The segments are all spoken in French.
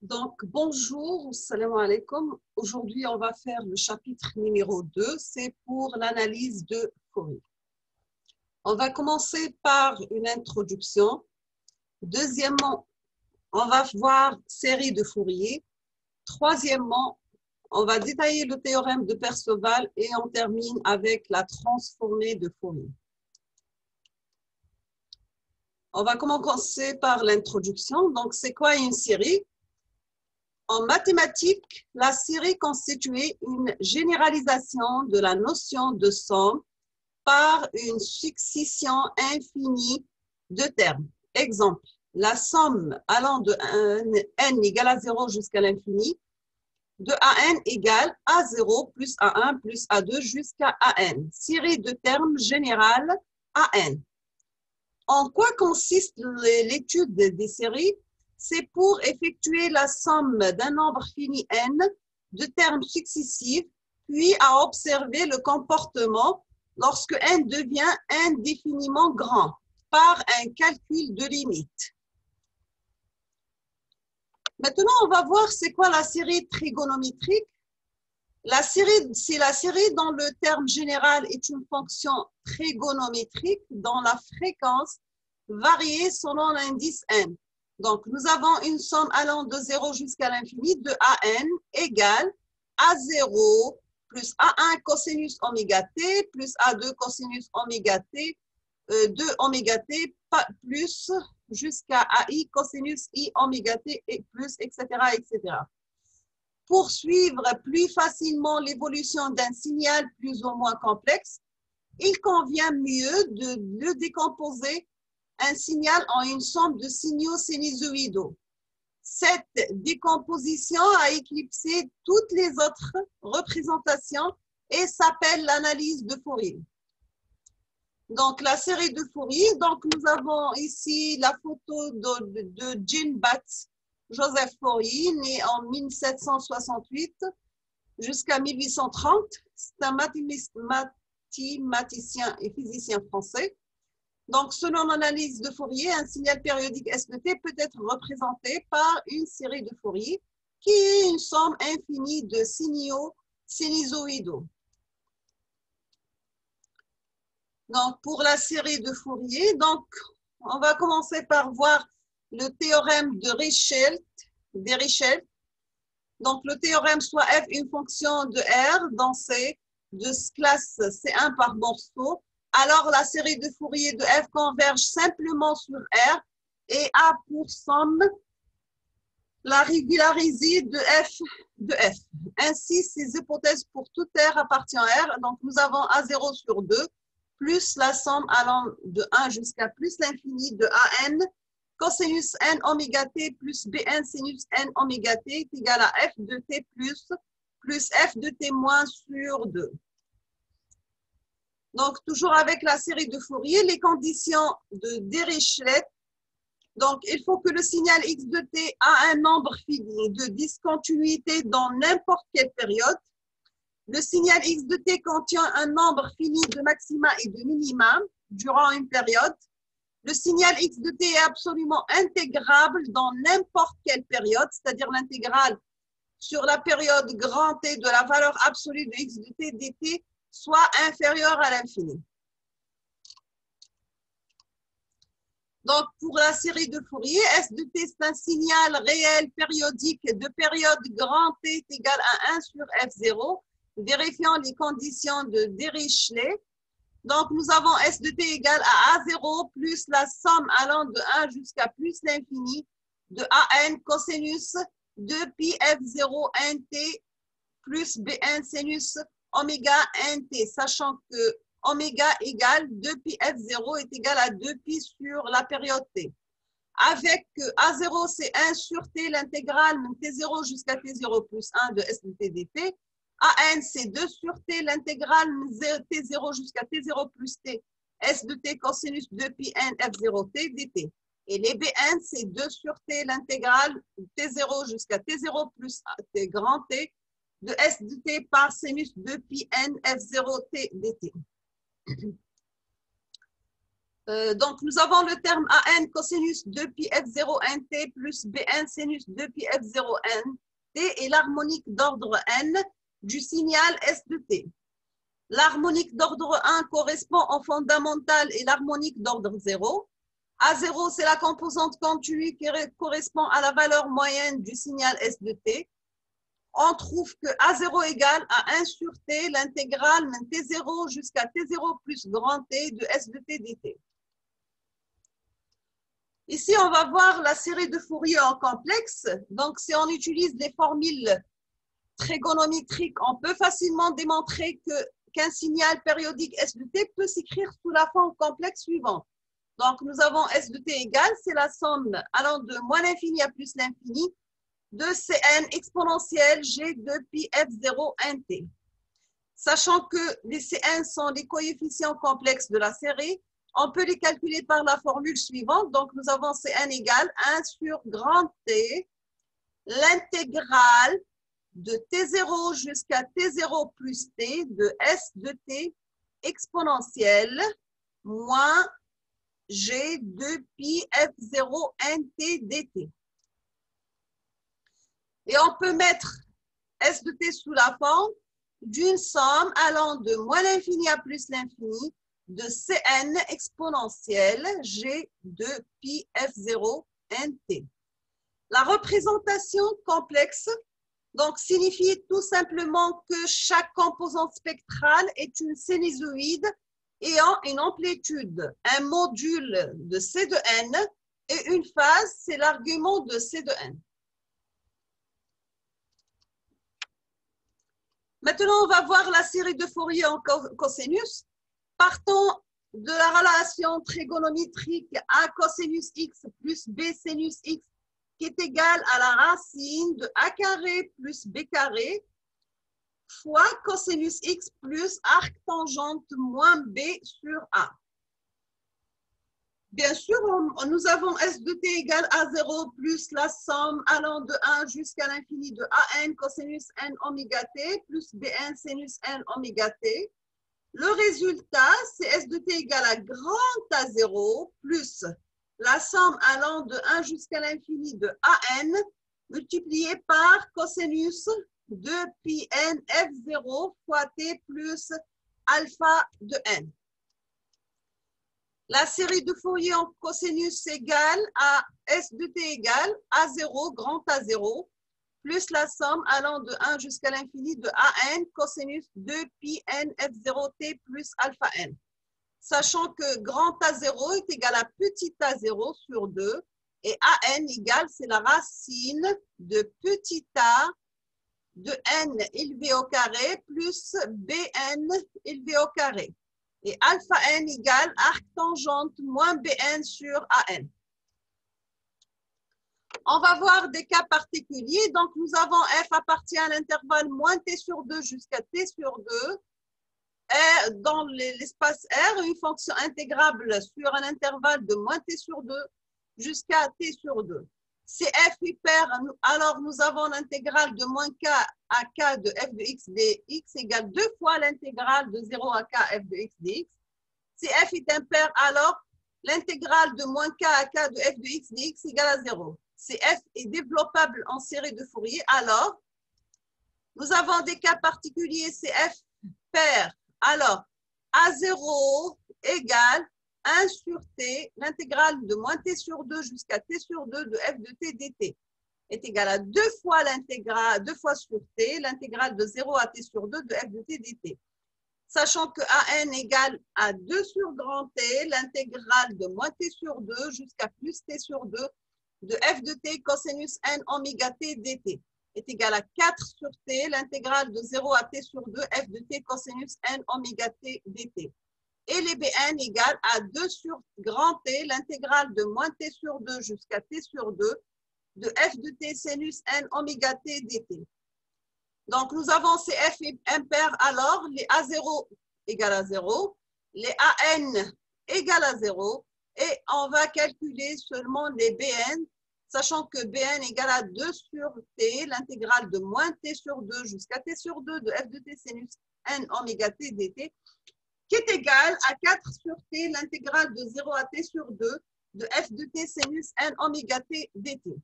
Donc, bonjour, salam alaikum. Aujourd'hui, on va faire le chapitre numéro 2, c'est pour l'analyse de Fourier. On va commencer par une introduction. Deuxièmement, on va voir série de Fourier. Troisièmement, on va détailler le théorème de Perceval et on termine avec la transformée de Fourier. On va commencer par l'introduction. Donc, c'est quoi une série? En mathématiques, la série constitue une généralisation de la notion de somme par une succession infinie de termes. Exemple, la somme allant de n égale à 0 jusqu'à l'infini, de an égale a0 plus a1 plus a2 jusqu'à an. Série de termes générale an. En quoi consiste l'étude des séries? C'est pour effectuer la somme d'un nombre fini n de termes successifs, puis à observer le comportement lorsque n devient indéfiniment grand par un calcul de limite. Maintenant, on va voir c'est quoi la série trigonométrique. C'est la série dont le terme général est une fonction trigonométrique dont la fréquence varie selon l'indice n. Donc, nous avons une somme allant de 0 jusqu'à l'infini de an égale a0 plus a1 cosinus oméga t plus a2 cosinus oméga t de oméga t plus jusqu'à ai cosinus i oméga t et plus, etc., etc. Pour suivre plus facilement l'évolution d'un signal plus ou moins complexe, il convient mieux de le décomposer un signal en une somme de signaux sinusoïdaux. Cette décomposition a éclipsé toutes les autres représentations et s'appelle l'analyse de Fourier. Donc, la série de Fourier, donc nous avons ici la photo de Jean-Baptiste Joseph Fourier, né en 1768 jusqu'à 1830. C'est un mathématicien et physicien français. Donc, selon l'analyse de Fourier, un signal périodique S de t peut être représenté par une série de Fourier qui est une somme infinie de signaux sinusoïdaux. Donc, pour la série de Fourier, donc, on va commencer par voir le théorème de Richelt. Donc, le théorème soit f une fonction de R dans C de classe C1 par morceau. Alors, la série de Fourier de f converge simplement sur R et a pour somme la régularisée de f. Ainsi, ces hypothèses pour toute R appartient à R. Donc, nous avons A0 sur 2 plus la somme allant de 1 jusqu'à plus l'infini de an cosinus n oméga t plus bn sinus n oméga t est égal à f de t plus f de t moins sur 2. Donc, toujours avec la série de Fourier, les conditions de Dirichlet. Donc, il faut que le signal x de t a un nombre fini de discontinuité dans n'importe quelle période. Le signal x de t contient un nombre fini de maxima et de minima durant une période. Le signal x de t est absolument intégrable dans n'importe quelle période, c'est-à-dire l'intégrale sur la période grand T de la valeur absolue de x de t dt soit inférieure à l'infini. Donc, pour la série de Fourier, S de t, c'est un signal réel périodique de période grand T est égal à 1 sur F0, vérifiant les conditions de Dirichlet. Donc, nous avons S de t égale à A0 plus la somme allant de 1 jusqu'à plus l'infini de AN cosinus de pi F0 nt plus Bn sinus oméga nt, sachant que oméga égale 2pi F0 est égal à 2pi sur la période t. Avec A0, c'est 1 sur t, l'intégrale T0 jusqu'à T0 plus 1 de S de t dt. AN, c'est 2 sur t, l'intégrale T0 jusqu'à T0 plus t, S de t cosinus 2pi n F0 t dt. Et les Bn, c'est 2 sur t, l'intégrale T0 jusqu'à T0 plus t grand t, de S de t par sinus 2pi n F0 t dt. Donc, nous avons le terme AN cosinus 2pi F0 NT plus BN sinus 2pi F0 NT et l'harmonique d'ordre N du signal S de T. L'harmonique d'ordre 1 correspond au fondamental et l'harmonique d'ordre 0. A0, c'est la composante continue qui correspond à la valeur moyenne du signal S de T. On trouve que A0 égale à 1 sur T, l'intégrale T0 jusqu'à T0 plus grand T de S de T dt. Ici, on va voir la série de Fourier en complexe. Donc, si on utilise les formules trigonométriques, on peut facilement démontrer qu'un signal périodique S de T peut s'écrire sous la forme complexe suivante. Donc, nous avons S de T égale, c'est la somme allant de moins l'infini à plus l'infini de Cn exponentielle G de pi F0 nt. Sachant que les Cn sont les coefficients complexes de la série, on peut les calculer par la formule suivante. Donc, nous avons Cn égale 1 sur grand T, l'intégrale de T0 jusqu'à T0 plus T de S de T exponentielle moins G de pi F0 nt dt. Et on peut mettre S de T sous la forme d'une somme allant de moins l'infini à plus l'infini de Cn exponentielle G de pi F0 nt. La représentation complexe donc, signifie tout simplement que chaque composante spectrale est une sinusoïde ayant une amplitude, un module de C de n et une phase, c'est l'argument de C de n. Maintenant, on va voir la série de Fourier en cosinus. Partons de la relation trigonométrique A cosinus x plus B sinus x qui est égale à la racine de A carré plus B carré fois cosinus x plus arc tangente moins B sur A. Bien sûr, nous avons S de T égale A0 plus la somme allant de 1 jusqu'à l'infini de AN cosinus n oméga T plus BN sinus n oméga T. Le résultat, c'est S de T égale à grand A0 plus la somme allant de 1 jusqu'à l'infini de AN multiplié par cosinus de pi n F0 fois T plus alpha de n. La série de Fourier en cosinus égale à S de T égale A0, grand A0, plus la somme allant de 1 jusqu'à l'infini de AN cosinus de pi n F0T plus alpha n. Sachant que grand A0 est égal à petit A0 sur 2 et AN égale, c'est la racine de petit a de n élevé au carré plus bn élevé au carré. Et alpha n égale arc tangente moins bn sur an. On va voir des cas particuliers. Donc, nous avons f appartient à l'intervalle moins t sur 2 jusqu'à t sur 2. Et dans l'espace R, une fonction intégrable sur un intervalle de moins t sur 2 jusqu'à t sur 2. Si f est pair, alors nous avons l'intégrale de moins k à k de f de x dx égale 2 fois l'intégrale de 0 à k f de x dx. Si f est impair, alors l'intégrale de moins k à k de f de x dx égale à 0. Si f est développable en série de Fourier, alors nous avons des cas particuliers. Si f pair, alors A0 égale 1 sur t, l'intégrale de moins t sur 2 jusqu'à t sur 2 de f de t dt est égale à 2 fois l'intégrale, 2 fois sur t, l'intégrale de 0 à t sur 2 de f de t dt. Sachant que an égale à 2 sur grand t, l'intégrale de moins t sur 2 jusqu'à plus t sur 2 de f de t cosinus n oméga t dt est égale à 4 sur t, l'intégrale de 0 à t sur 2 f de t cosinus n oméga t dt. Et les bn égale à 2 sur grand t, l'intégrale de moins t sur 2 jusqu'à t sur 2 de f de t sinus n oméga t dt. Donc, nous avons ces f impairs, alors les A0 égale à 0, les AN égale à 0, et on va calculer seulement les BN, sachant que BN égale à 2 sur T, l'intégrale de moins T sur 2 jusqu'à T sur 2 de f de T sinus n oméga T dt, qui est égal à 4 sur t, l'intégrale de 0 à t sur 2 de f de t sinus n oméga t dt.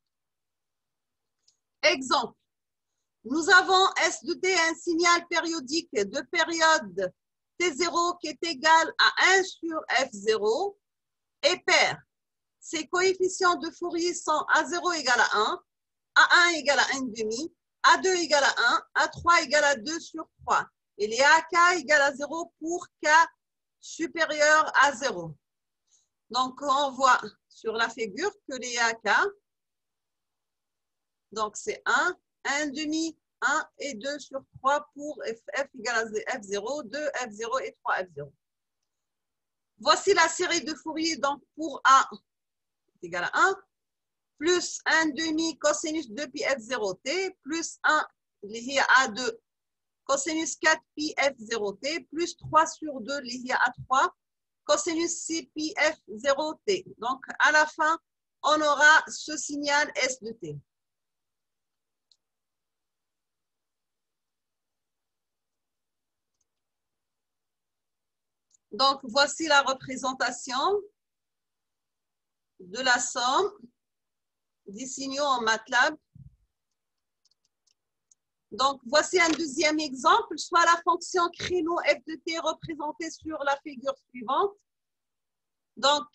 Exemple, nous avons S de t un signal périodique de période t0 qui est égal à 1 sur f0 et pair. Ses coefficients de Fourier sont A0 égale à 1, A1 égale à 1,5, A2 égale à 1, A3 égale à 2 sur 3. Et les AK égale à 0 pour K supérieur à 0. Donc, on voit sur la figure que les AK, donc c'est 1, 1,5, 1 et 2 sur 3 pour F égale à F0, 2, F0 et 3, F0. Voici la série de Fourier donc pour A est égal à 1, plus 1,5 cosinus 2 pi F0t, plus 1 lié à A2 cosinus 4 pi F0t, plus 3 sur 2 lié à A3 cosinus 6 pi F0t. Donc, à la fin, on aura ce signal S de t. Donc, voici la représentation de la somme des signaux en MATLAB. Donc, voici un deuxième exemple, soit la fonction créneau f de t représentée sur la figure suivante. Donc,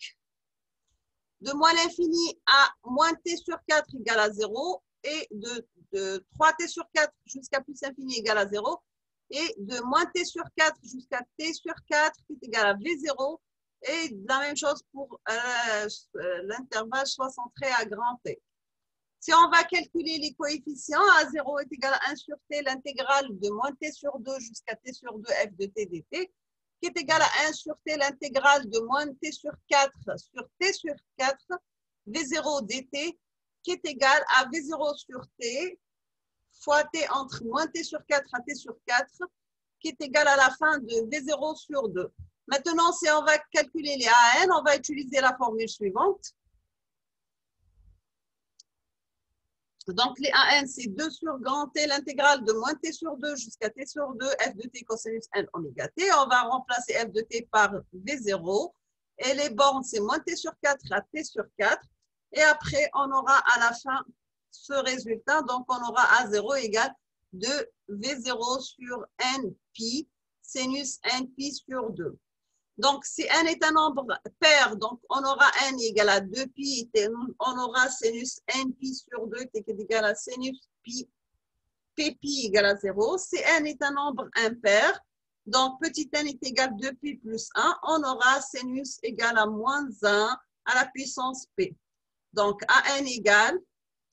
de moins l'infini à moins t sur 4 égale à 0 et de 3t sur 4 jusqu'à plus infini égale à 0 et de moins t sur 4 jusqu'à t sur 4 qui est égal à v0 et la même chose pour l'intervalle soit centré à grand T. Si on va calculer les coefficients, A0 est égal à 1 sur t, l'intégrale de moins t sur 2 jusqu'à t sur 2 f de t dt, qui est égal à 1 sur t, l'intégrale de moins t sur 4 sur t sur 4, v0 dt, qui est égal à v0 sur t fois t entre moins t sur 4 à t sur 4, qui est égal à la fin de v0 sur 2. Maintenant, si on va calculer les AN, on va utiliser la formule suivante. Donc, les AN, c'est 2 sur grand T, l'intégrale de moins T sur 2 jusqu'à T sur 2, f de T cosinus n oméga T. On va remplacer f de T par V0. Et les bornes, c'est moins T sur 4 à T sur 4. Et après, on aura à la fin ce résultat. Donc, on aura A0 égale 2 V0 sur n pi, sinus n pi sur 2. Donc, si n est un nombre pair, donc on aura n égale à 2 pi, on aura sinus n pi sur 2 qui est égal à sinus pi, p pi égale à 0. Si n est un nombre impair, donc petit n est égal à 2 pi plus 1, on aura sinus égal à moins 1 à la puissance p. Donc, an égale,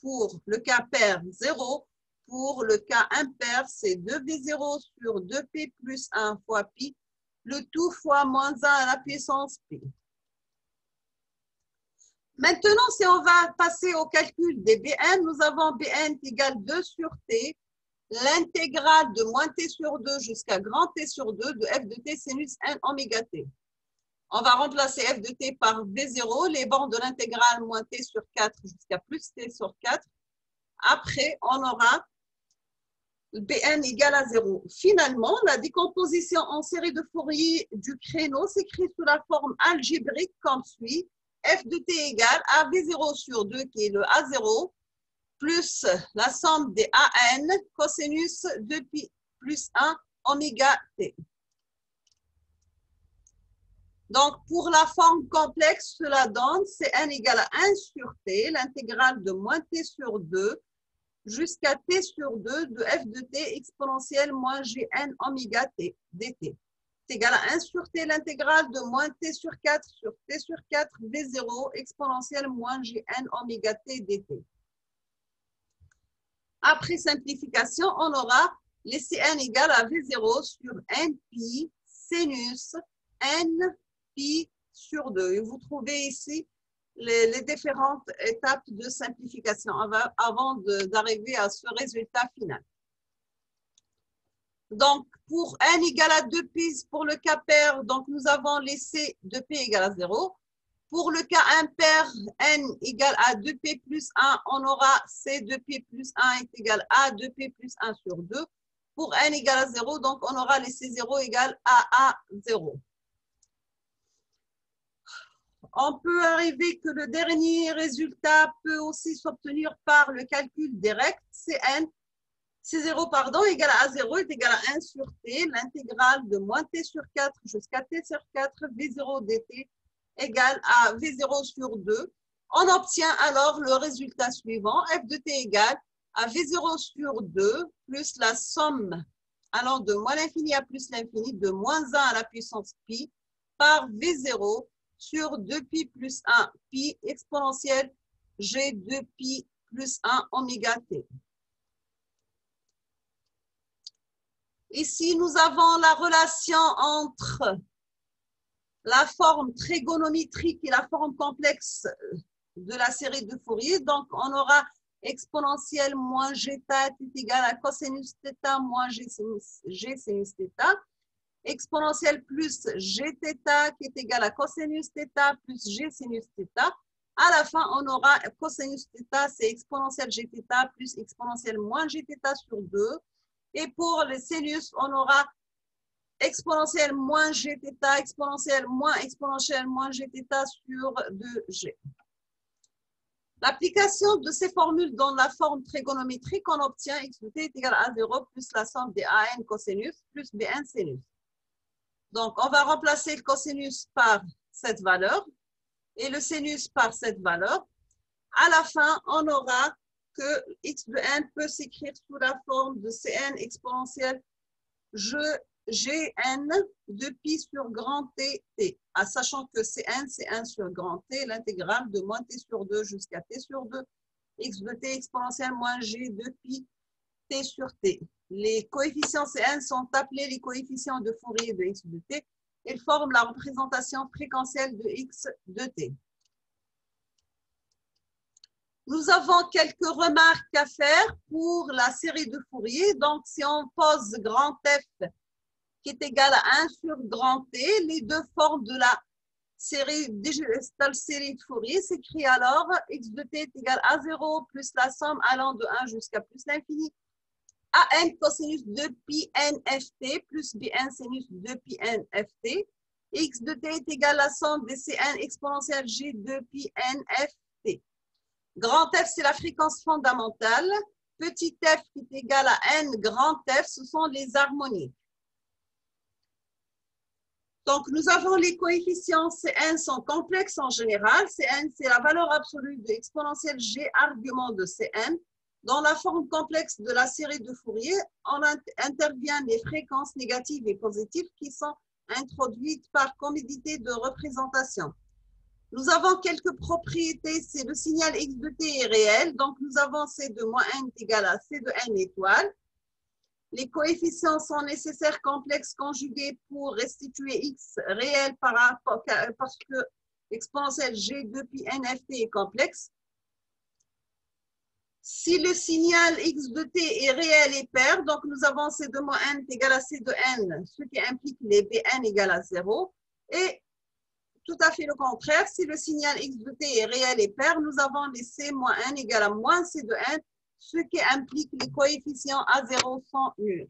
pour le cas pair, 0. Pour le cas impair, c'est 2v0 sur 2p plus 1 fois pi, le tout fois moins 1 à la puissance p. Maintenant, si on va passer au calcul des Bn, nous avons Bn égale 2 sur t, l'intégrale de moins t sur 2 jusqu'à grand t sur 2 de f de t sinus n oméga t. On va remplacer f de t par v0, les bornes de l'intégrale moins t sur 4 jusqu'à plus t sur 4. Après, on aura Bn égale à 0. Finalement, la décomposition en série de Fourier du créneau s'écrit sous la forme algébrique comme suit. F de t égale à V0 sur 2 qui est le A0 plus la somme des AN cosinus 2 pi plus 1 oméga t. Donc, pour la forme complexe, cela donne Cn égale à 1 sur t, l'intégrale de moins t sur 2 jusqu'à t sur 2 de f de t exponentielle moins gn oméga t dt. C'est égal à 1 sur t, l'intégrale de moins t sur 4 sur t sur 4 v0 exponentielle moins gn oméga t dt. Après simplification, on aura les Cn égale à v0 sur n pi sinus n pi sur 2. Et vous trouvez ici les différentes étapes de simplification avant d'arriver à ce résultat final. Donc, pour n égale à 2 pi, pour le cas pair, donc nous avons les c de p égale à 0. Pour le cas impair, n égale à 2p plus 1, on aura c de p plus 1 est égal à 2p plus 1 sur 2. Pour n égale à 0, donc on aura les c0 égale à 0. On peut arriver que le dernier résultat peut aussi s'obtenir par le calcul direct. C0 pardon, égal à A0 est égal à 1 sur T, l'intégrale de moins T sur 4 jusqu'à T sur 4, V0 dt égale à V0 sur 2. On obtient alors le résultat suivant, f de t égale à V0 sur 2 plus la somme allant de moins l'infini à plus l'infini de moins 1 à la puissance pi par V0 sur 2pi plus 1 pi exponentielle g 2pi plus 1 oméga t. Ici, nous avons la relation entre la forme trigonométrique et la forme complexe de la série de Fourier. Donc, on aura exponentielle moins g θ est égal à cosinus θ moins g sinus θ. Exponentielle plus gθ qui est égal à cosinus θ plus g sinus θ. À la fin, on aura cosinus θ, c'est exponentielle gθ plus exponentielle moins gθ sur 2. Et pour les sinus, on aura exponentielle moins gθ, exponentielle moins gθ sur 2g. L'application de ces formules dans la forme trigonométrique, on obtient x de t est égal à 0 plus la somme des an cosinus plus bn sinus. Donc, on va remplacer le cosinus par cette valeur et le sinus par cette valeur. À la fin, on aura que x de n peut s'écrire sous la forme de cn exponentielle gn de pi sur grand t, t. Sachant que cn, c'est 1 sur grand t, l'intégrale de moins t sur 2 jusqu'à t sur 2, x de t exponentielle moins g de pi t sur t. Les coefficients cn sont appelés les coefficients de Fourier de x de t. Ils forment la représentation fréquentielle de x de t. Nous avons quelques remarques à faire pour la série de Fourier. Donc, si on pose grand F qui est égal à 1 sur grand T, les deux formes de la série de Fourier s'écrit alors x de t est égal à 0 plus la somme allant de 1 jusqu'à plus l'infini an cosinus de pi n ft plus bn sinus de pi n ft. X de t est égal à la somme des cn exponentielle g de pi n ft. Grand F, c'est la fréquence fondamentale. Petit f qui est égal à n grand F, ce sont les harmoniques. Donc, nous avons les coefficients Cn sont complexes en général. Cn, c'est la valeur absolue de exponentielle g argument de Cn. Dans la forme complexe de la série de Fourier, on intervient les fréquences négatives et positives qui sont introduites par commodité de représentation. Nous avons quelques propriétés. C'est le signal x de t est réel. Donc, nous avons c de moins n est égal à c de n étoile. Les coefficients sont nécessaires complexes conjugués pour restituer x réel parce que l'exponentielle g de pi nft est complexe. Si le signal x de t est réel et pair, donc nous avons c de moins n est égal à c de n, ce qui implique les bn égale à 0. Et tout à fait le contraire, si le signal x de t est réel et pair, nous avons les c moins n égale à moins c de n, ce qui implique les coefficients A0 sont nuls.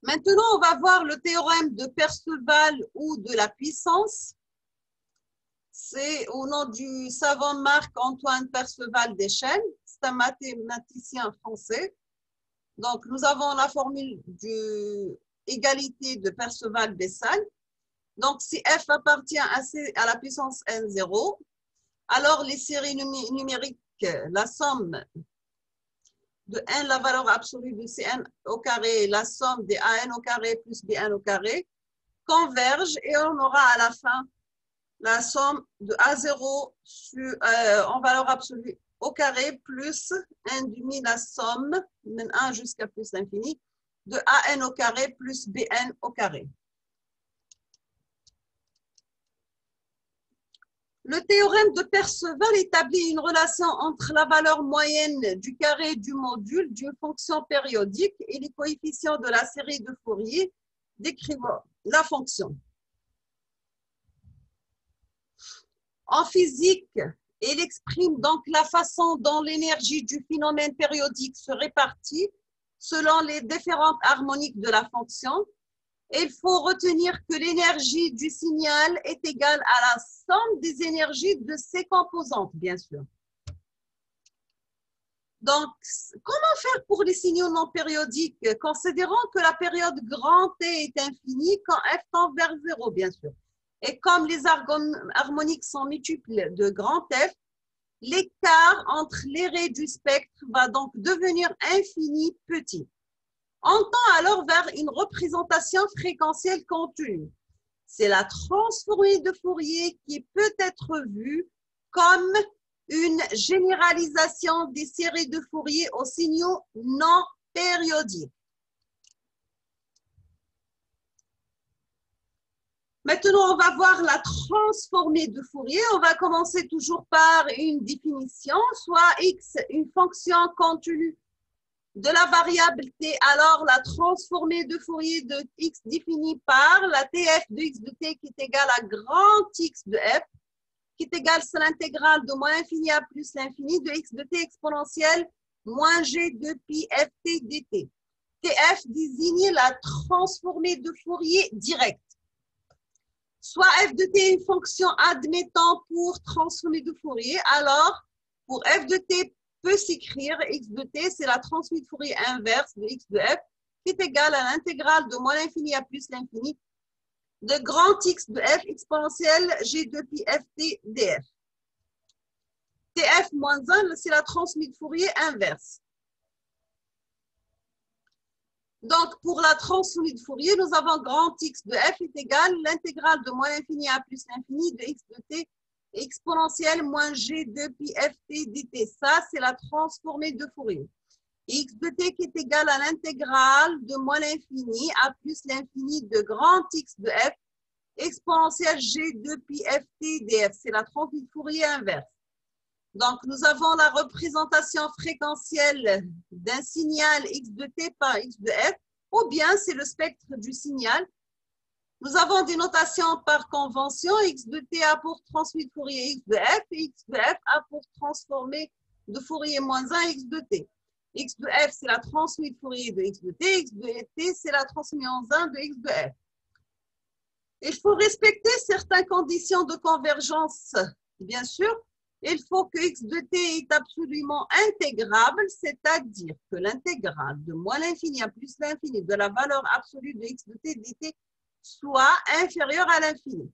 Maintenant, on va voir le théorème de Perceval ou de la puissance. C'est au nom du savant Marc-Antoine Perceval d'Echelles. C'est un mathématicien français. Donc, nous avons la formule d'égalité de Perceval-Bessel. Donc, si f appartient à la puissance n0, alors les séries numériques, la somme de n, la valeur absolue de Cn au carré, la somme des an au carré plus bn au carré, convergent et on aura à la fin la somme de A0 en valeur absolue au carré plus 1 demi la somme, de 1 jusqu'à plus l'infini, de an au carré plus bn au carré. Le théorème de Perceval établit une relation entre la valeur moyenne du carré du module d'une fonction périodique et les coefficients de la série de Fourier décrivant la fonction. En physique, il exprime donc la façon dont l'énergie du phénomène périodique se répartit selon les différentes harmoniques de la fonction. Et il faut retenir que l'énergie du signal est égale à la somme des énergies de ses composantes, bien sûr. Donc, comment faire pour les signaux non périodiques? Considérons que la période grand T est infinie quand f tend vers 0, bien sûr. Et comme les harmoniques sont multiples de grand F, l'écart entre les raies du spectre va donc devenir infini petit. On tend alors vers une représentation fréquentielle contenue. C'est la transformée de Fourier qui peut être vue comme une généralisation des séries de Fourier aux signaux non périodiques. Maintenant, on va voir la transformée de Fourier. On va commencer toujours par une définition, soit x, une fonction contenue de la variable t. Alors, la transformée de Fourier de x définie par la tf de x de t qui est égale à grand x de f, qui est égale à l'intégrale de moins l'infini à plus l'infini de x de t exponentielle moins g de pi ft dt. Tf désigne la transformée de Fourier directe. Soit f de t est une fonction admettant pour transformée de Fourier, alors pour f de t peut s'écrire x de t, c'est la transformée de Fourier inverse de x de f, qui est égale à l'intégrale de moins l'infini à plus l'infini de grand x de f exponentielle g de pi ft df. Tf moins 1, c'est la transformée de Fourier inverse. Donc, pour la transformée de Fourier, nous avons grand x de f est égal à l'intégrale de moins l'infini à plus l'infini de x de t exponentielle moins g de pi ft dt. Ça, c'est la transformée de Fourier. X de t qui est égal à l'intégrale de moins l'infini à plus l'infini de grand x de f exponentielle g de pi ft df. C'est la transformée de Fourier inverse. Donc, nous avons la représentation fréquentielle d'un signal x de t par x de f, ou bien c'est le spectre du signal. Nous avons des notations par convention. X de t a pour transformée de Fourier x de f, et x de f a pour transformée de Fourier moins 1 x de t. X de f, c'est la transformée de Fourier de x de t. X de t, c'est la transformée en 1 de x de f. Il faut respecter certaines conditions de convergence, bien sûr. Il faut que x de t est absolument intégrable, c'est-à-dire que l'intégrale de moins l'infini à plus l'infini de la valeur absolue de x de t dt soit inférieure à l'infini.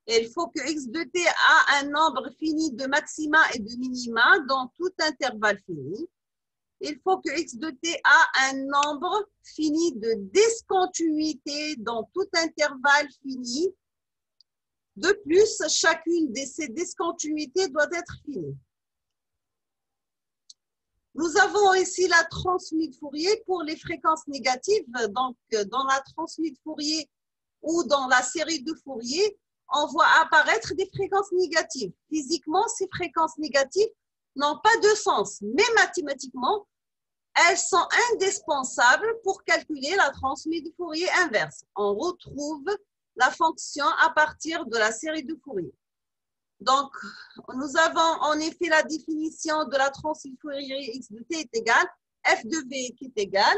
Il faut que x de t a un nombre fini de maxima et de minima dans tout intervalle fini. Il faut que x de t a un nombre fini de discontinuités dans tout intervalle fini. De plus, chacune de ces discontinuités doit être finie. Nous avons ici la transformée de Fourier pour les fréquences négatives. Donc, dans la transformée de Fourier ou dans la série de Fourier, on voit apparaître des fréquences négatives. Physiquement, ces fréquences négatives n'ont pas de sens, mais mathématiquement, elles sont indispensables pour calculer la transformée de Fourier inverse. On retrouve la fonction à partir de la série de Fourier. Donc, nous avons en effet la définition de la transformée de Fourier x de t est égale f de v qui est égal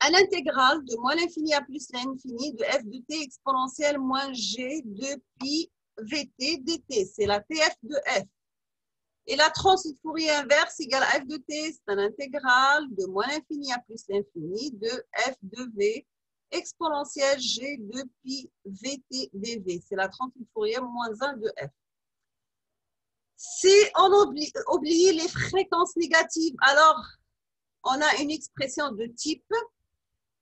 à l'intégrale de moins l'infini à plus l'infini de f de t exponentielle moins g de pi vt dt. C'est la tf de f. Et la transformée de Fourier inverse égale à f de t, c'est un intégral de moins l'infini à plus l'infini de f de v exponentielle g de pi vt dv. C'est la transformée de Fourier moins 1 de f. Si on oublie les fréquences négatives, alors on a une expression de type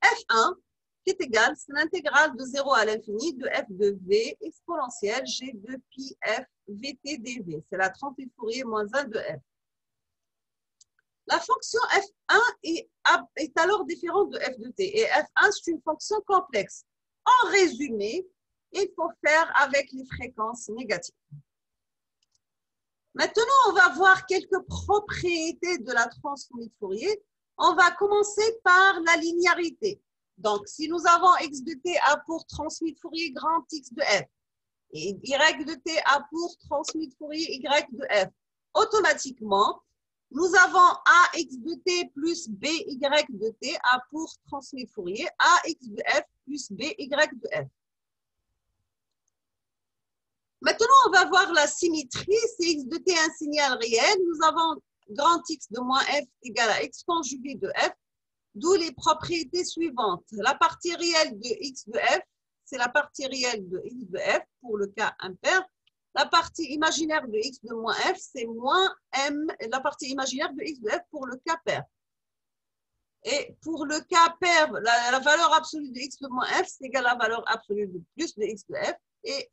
f1 qui est égale, c'est l'intégrale de 0 à l'infini de f de v exponentielle g de pi f vt dv. C'est la transformée de Fourier moins 1 de f. La fonction f1 est alors différente de f de t. Et f1, c'est une fonction complexe. En résumé, il faut faire avec les fréquences négatives. Maintenant, on va voir quelques propriétés de la transformée de Fourier. On va commencer par la linéarité. Donc, si nous avons x de t a pour transformée de Fourier grand x de f, et y de t a pour transformée de Fourier y de f, automatiquement, Nous avons AX de T plus BY de T, A pour transmis de Fourier, AX de F plus BY de F. Maintenant, on va voir la symétrie. Si X de T est un signal réel, nous avons grand X de moins F égale à X conjugué de F, d'où les propriétés suivantes. La partie réelle de X de F, c'est la partie réelle de X de F pour le cas impair. La partie imaginaire de X de moins F, c'est moins M, la partie imaginaire de X de F pour le cas pair. Et pour le cas pair, la valeur absolue de X de moins F, c'est égal à la valeur absolue de plus de X de F. Et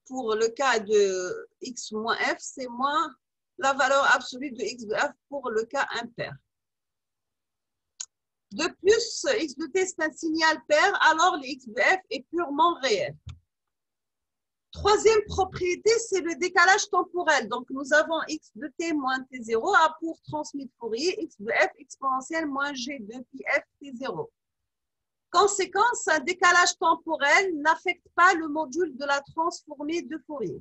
pour le cas de X moins F, c'est moins la valeur absolue de X de F pour le cas impair. De plus, X de T, c'est un signal pair, alors le X de F est purement réel. Troisième propriété, c'est le décalage temporel. Donc, nous avons X de T moins T0, A pour transmis de Fourier, X de F exponentielle moins G de pi F T0. Conséquence, un décalage temporel n'affecte pas le module de la transformée de Fourier.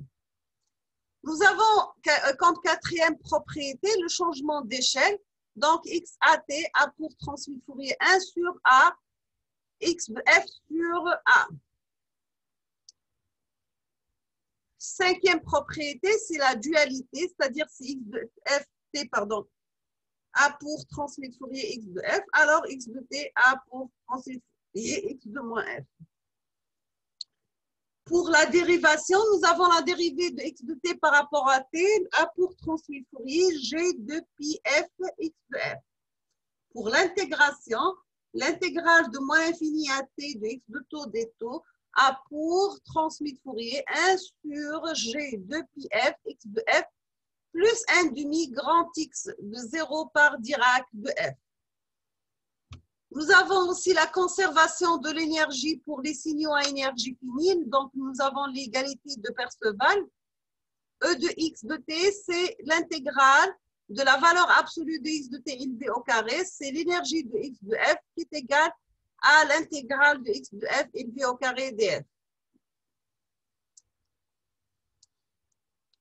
Nous avons comme quatrième propriété le changement d'échelle. Donc, XAT, A pour transmis de Fourier 1 sur A, X de F sur A. Cinquième propriété, c'est la dualité, c'est-à-dire si X de F, T, pardon, A pour transmis de Fourier X de F, alors X de T, A pour transmis de Fourier X de moins F. Pour la dérivation, nous avons la dérivée de X de T par rapport à T, A pour transmis de Fourier, G de pi F, X de F. Pour l'intégration, l'intégrale de moins l'infini à T de X de taux des taux, A pour transmis de Fourier 1 sur G de pi F, X de F, plus 1 demi grand X de 0 par Dirac de F. Nous avons aussi la conservation de l'énergie pour les signaux à énergie finie. Donc, nous avons l'égalité de Perceval. E de X de T, c'est l'intégrale de la valeur absolue de X de T élevé au carré. C'est l'énergie de X de F qui est égale à l'intégrale de X de F élevé au carré df.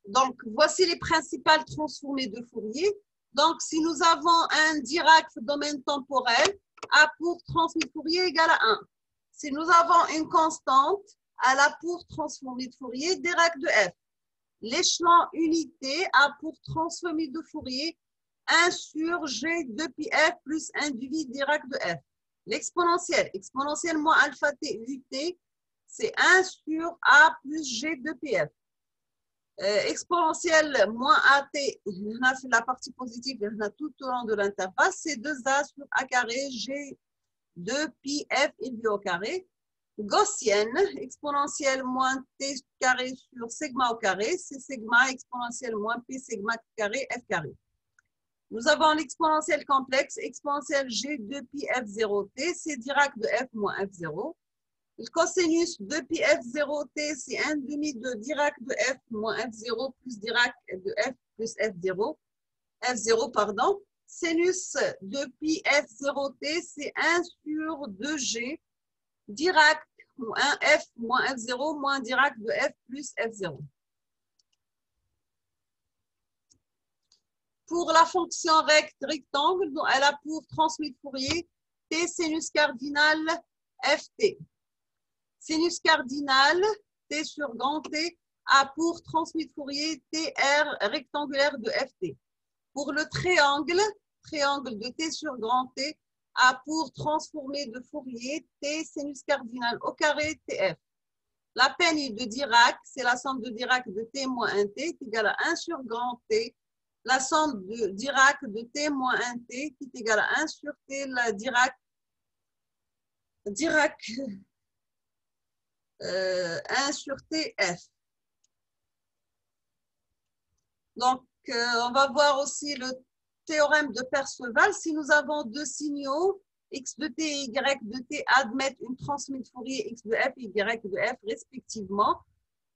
Donc, voici les principales transformées de Fourier. Donc, si nous avons un Dirac domaine temporel, A pour transmis de Fourier égale à 1. Si nous avons une constante, à la pour transformée de Fourier, Dirac de F. L'échelon unité, A pour transformée de Fourier, 1 sur G de pi F plus 1 demi Dirac de F. L'exponentielle, exponentielle moins alpha T UT, c'est 1 sur A plus G de pi F. Exponentielle moins AT, on a fait la partie positive, on a tout au long de l'interface, c'est 2A sur A carré G de pi F élevé au carré. Gaussienne, exponentielle moins T carré sur sigma au carré, c'est sigma exponentielle moins P sigma carré F carré. Nous avons l'exponentielle complexe, exponentielle G de pi F0T, c'est Dirac de F moins F0. Le cosinus de pi F0T, c'est 1 demi de Dirac de F moins F0 plus Dirac de F plus F0. F0, pardon. Sinus de pi F0T, c'est 1 sur 2G Dirac moins F moins F0 moins Dirac de F plus F0. Pour la fonction rectangle, elle a pour transmis de Fourier T sinus cardinal Ft. Sinus cardinal, T sur grand T, a pour transmis de Fourier TR rectangulaire de FT. Pour le triangle de T sur grand T, a pour transformer de Fourier T sinus cardinal au carré TF. La peigne de Dirac, c'est la somme de Dirac de T moins 1T, est égale à 1 sur grand T. La somme de Dirac de T moins 1T, qui est égale à 1 sur T, la Dirac 1 sur TF. Donc, on va voir aussi le théorème de Perceval. Si nous avons deux signaux, x de t et y de t admettent une transmise de Fourier x de f et y de f respectivement.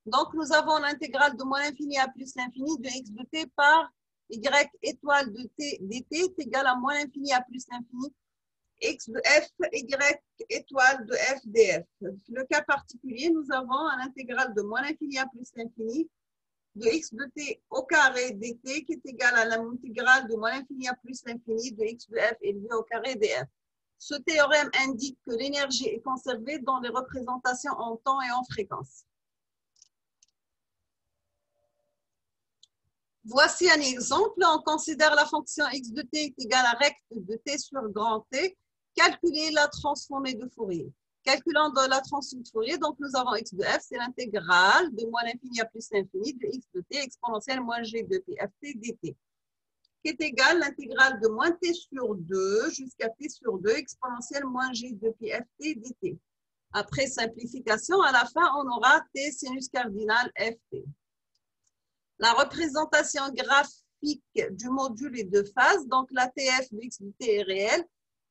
Donc, nous avons l'intégrale de moins l'infini à plus l'infini de x de t par y étoile de t dt est égal à moins l'infini à plus l'infini x de f, y étoile de f df. Le cas particulier, nous avons l'intégrale de moins l'infini à plus l'infini de x de t au carré dt qui est égal à l'intégrale de moins l'infini à plus l'infini de x de f élevé au carré df. Ce théorème indique que l'énergie est conservée dans les représentations en temps et en fréquence. Voici un exemple. On considère la fonction x de t est égale à recte de t sur grand T. Calculer la transformée de Fourier. Calculant de la transformée de Fourier, donc nous avons x de f, c'est l'intégrale de moins l'infini à plus l'infini de x de t exponentielle moins g de p ft dt, qui est égale à l'intégrale de moins t sur 2 jusqu'à t sur 2 exponentielle moins g de p ft dt. Après simplification, à la fin, on aura t sinus cardinal ft. La représentation graphique du module est de phase, donc la TF de x de t est réelle.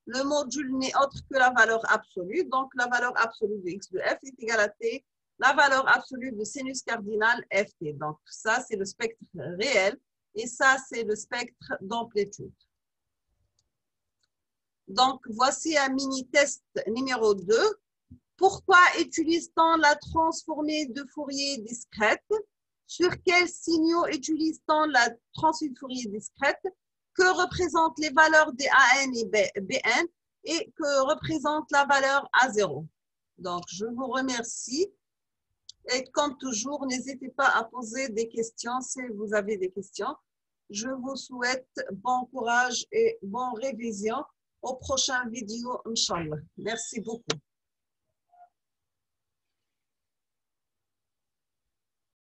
Le module n'est autre que la valeur absolue, donc la valeur absolue de x de f est égale à t, la valeur absolue de sinus cardinal ft. Donc ça, c'est le spectre réel et ça, c'est le spectre d'amplitude. Donc voici un mini-test numéro 2. Pourquoi utilise-t-on la transformée de Fourier discrète? Sur quels signaux utilise-t-on la transformée de Fourier discrète? Que représentent les valeurs des AN et BN et que représente la valeur A0? Donc, je vous remercie. Et comme toujours, n'hésitez pas à poser des questions si vous avez des questions. Je vous souhaite bon courage et bonne révision aux prochaines vidéos, Inch'Allah. Merci beaucoup.